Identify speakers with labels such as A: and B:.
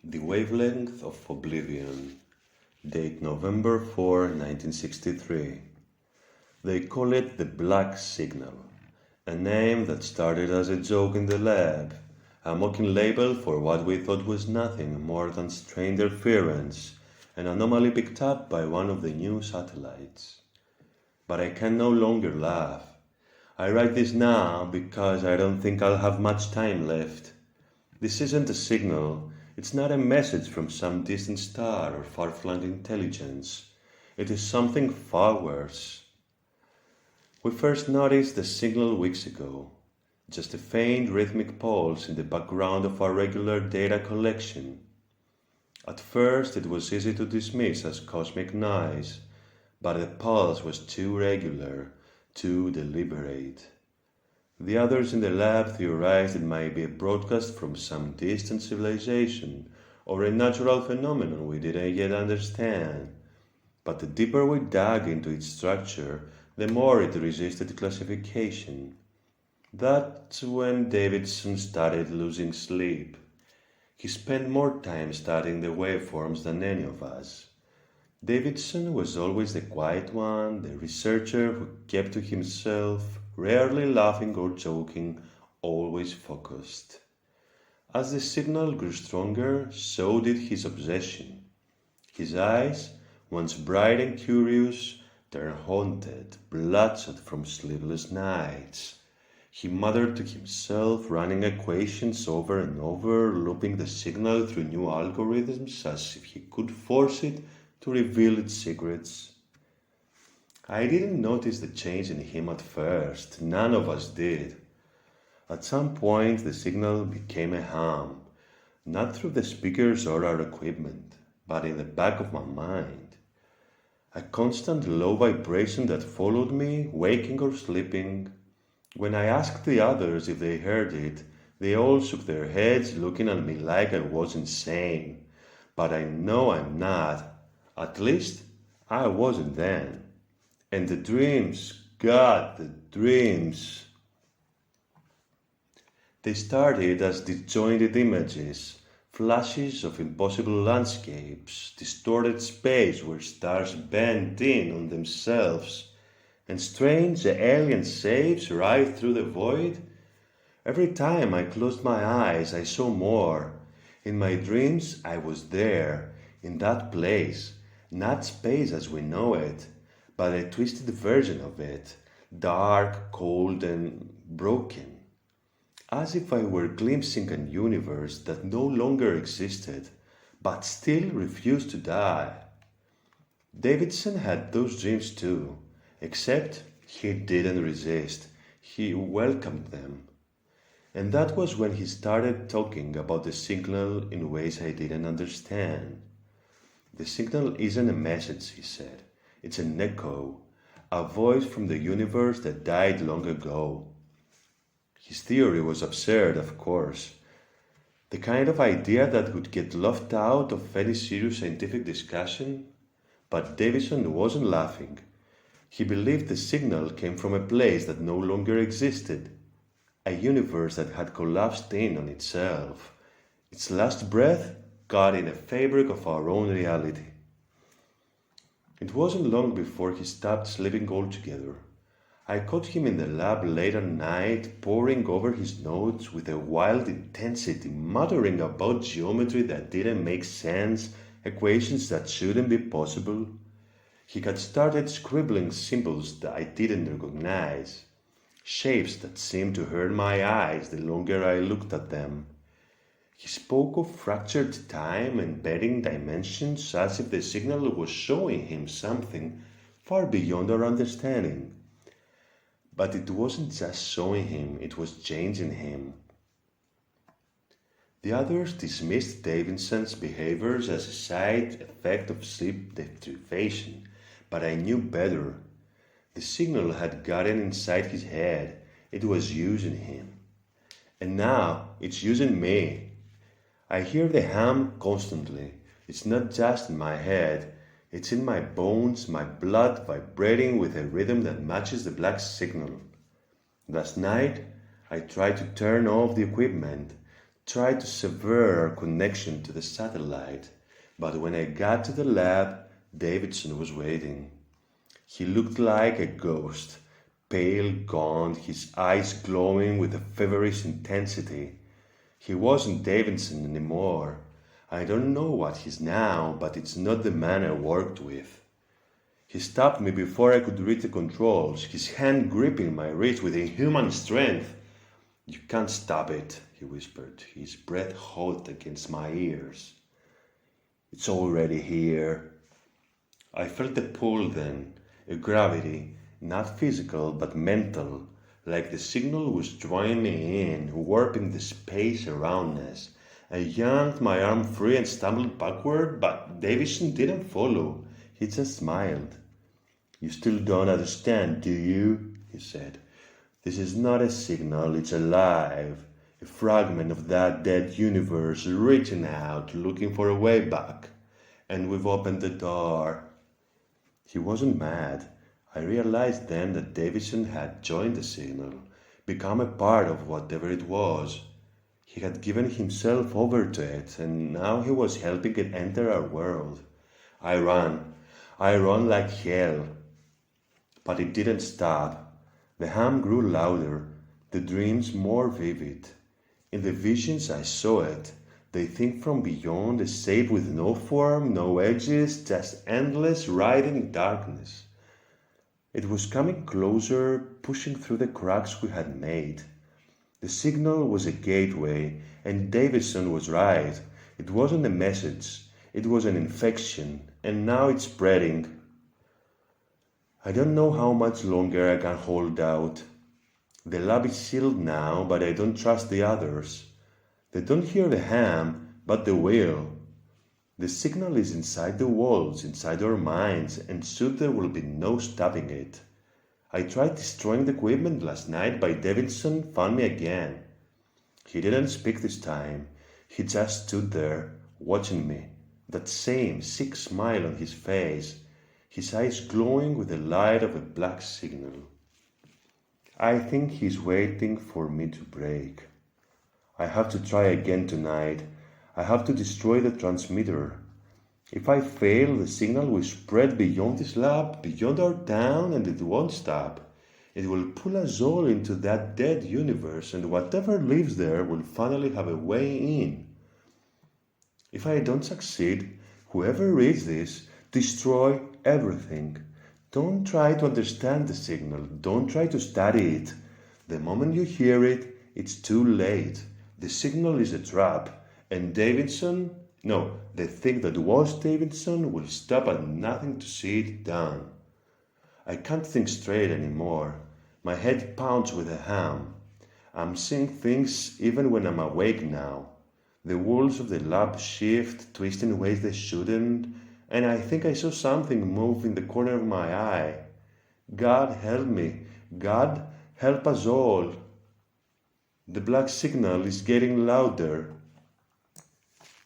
A: The Wavelength of Oblivion, date November 4, 1963. They call it the Black Signal, a name that started as a joke in the lab, a mocking label for what we thought was nothing more than strange interference, an anomaly picked up by one of the new satellites. But I can no longer laugh. I write this now because I don't think I'll have much time left. This isn't a signal. It's not a message from some distant star or far-flung intelligence. It is something far worse. We first noticed the signal weeks ago, just a faint rhythmic pulse in the background of our regular data collection. At first it was easy to dismiss as cosmic noise, but the pulse was too regular, too deliberate. The others in the lab theorized it might be a broadcast from some distant civilization or a natural phenomenon we didn't yet understand. But the deeper we dug into its structure, the more it resisted classification. That's when Davidson started losing sleep. He spent more time studying the waveforms than any of us. Davidson was always the quiet one, the researcher who kept to himself, rarely laughing or joking, always focused. As the signal grew stronger, so did his obsession. His eyes, once bright and curious, turned haunted, bloodshot from sleepless nights. He muttered to himself, running equations over and over, looping the signal through new algorithms as if he could force it to reveal its secrets. I didn't notice the change in him at first. None of us did. At some point, the signal became a hum, not through the speakers or our equipment, but in the back of my mind. A constant low vibration that followed me, waking or sleeping. When I asked the others if they heard it, they all shook their heads, looking at me like I was insane. But I know I'm not. At least, I wasn't then. And the dreams, God, the dreams. They started as disjointed images, flashes of impossible landscapes, distorted space where stars bent in on themselves, and strange alien shapes right through the void. Every time I closed my eyes, I saw more. In my dreams, I was there, in that place, not space as we know it, but a twisted version of it, dark, cold, and broken. As if I were glimpsing a universe that no longer existed, but still refused to die. Davidson had those dreams too, except he didn't resist. He welcomed them. And that was when he started talking about the signal in ways I didn't understand. The signal isn't a message, he said. It's an echo, a voice from the universe that died long ago. His theory was absurd, of course. The kind of idea that would get left out of any serious scientific discussion. But Davison wasn't laughing. He believed the signal came from a place that no longer existed, a universe that had collapsed in on itself, its last breath caught in a fabric of our own reality. It wasn't long before he stopped sleeping altogether. I caught him in the lab late at night, poring over his notes with a wild intensity, muttering about geometry that didn't make sense, equations that shouldn't be possible. He had started scribbling symbols that I didn't recognize, shapes that seemed to hurt my eyes the longer I looked at them. He spoke of fractured time and bending dimensions as if the signal was showing him something far beyond our understanding. But it wasn't just showing him, it was changing him. The others dismissed Davidson's behaviors as a side effect of sleep deprivation, but I knew better. The signal had gotten inside his head, it was using him. And now it's using me. I hear the hum constantly. It's not just in my head, it's in my bones, my blood vibrating with a rhythm that matches the black signal. Last night, I tried to turn off the equipment, tried to sever our connection to the satellite, but when I got to the lab, Davidson was waiting. He looked like a ghost, pale, gaunt, his eyes glowing with a feverish intensity. He wasn't Davidson anymore. I don't know what he's now, but it's not the man I worked with. He stopped me before I could reach the controls, his hand gripping my wrist with inhuman strength. "You can't stop it," he whispered, his breath hot against my ears. "It's already here." I felt a pull then, a gravity, not physical but mental, like the signal was drawing me in, warping the space around us. I yanked my arm free and stumbled backward, but Davison didn't follow. He just smiled. "You still don't understand, do you?" he said. "This is not a signal, it's alive. A fragment of that dead universe reaching out, looking for a way back. And we've opened the door." He wasn't mad. I realized then that Davison had joined the signal, become a part of whatever it was. He had given himself over to it, and now he was helping it enter our world. I ran. I ran like hell. But it didn't stop. The hum grew louder, the dreams more vivid. In the visions I saw it. They think from beyond, a shape with no form, no edges, just endless writhing darkness. It was coming closer, pushing through the cracks we had made. The signal was a gateway, and Davison was right. It wasn't a message, it was an infection, and now it's spreading. I don't know how much longer I can hold out. The lab is sealed now, but I don't trust the others. They don't hear the ham, but they will. The signal is inside the walls, inside our minds, and soon there will be no stopping it. I tried destroying the equipment last night, but Davidson found me again. He didn't speak this time. He just stood there, watching me, that same sick smile on his face, his eyes glowing with the light of a black signal. I think he's waiting for me to break. I have to try again tonight. I have to destroy the transmitter. If I fail, the signal will spread beyond this lab, beyond our town, and it won't stop. It will pull us all into that dead universe, and whatever lives there will finally have a way in. If I don't succeed, whoever reads this, destroy everything. Don't try to understand the signal. Don't try to study it. The moment you hear it, it's too late. The signal is a trap, and the thing that was Davidson will stop at nothing to see it done. I can't think straight anymore. My head pounds with a hum. I'm seeing things even when I'm awake now. The walls of the lab shift, twist in ways they shouldn't, and I think I saw something move in the corner of my eye. God help me. God help us all. The black signal is getting louder.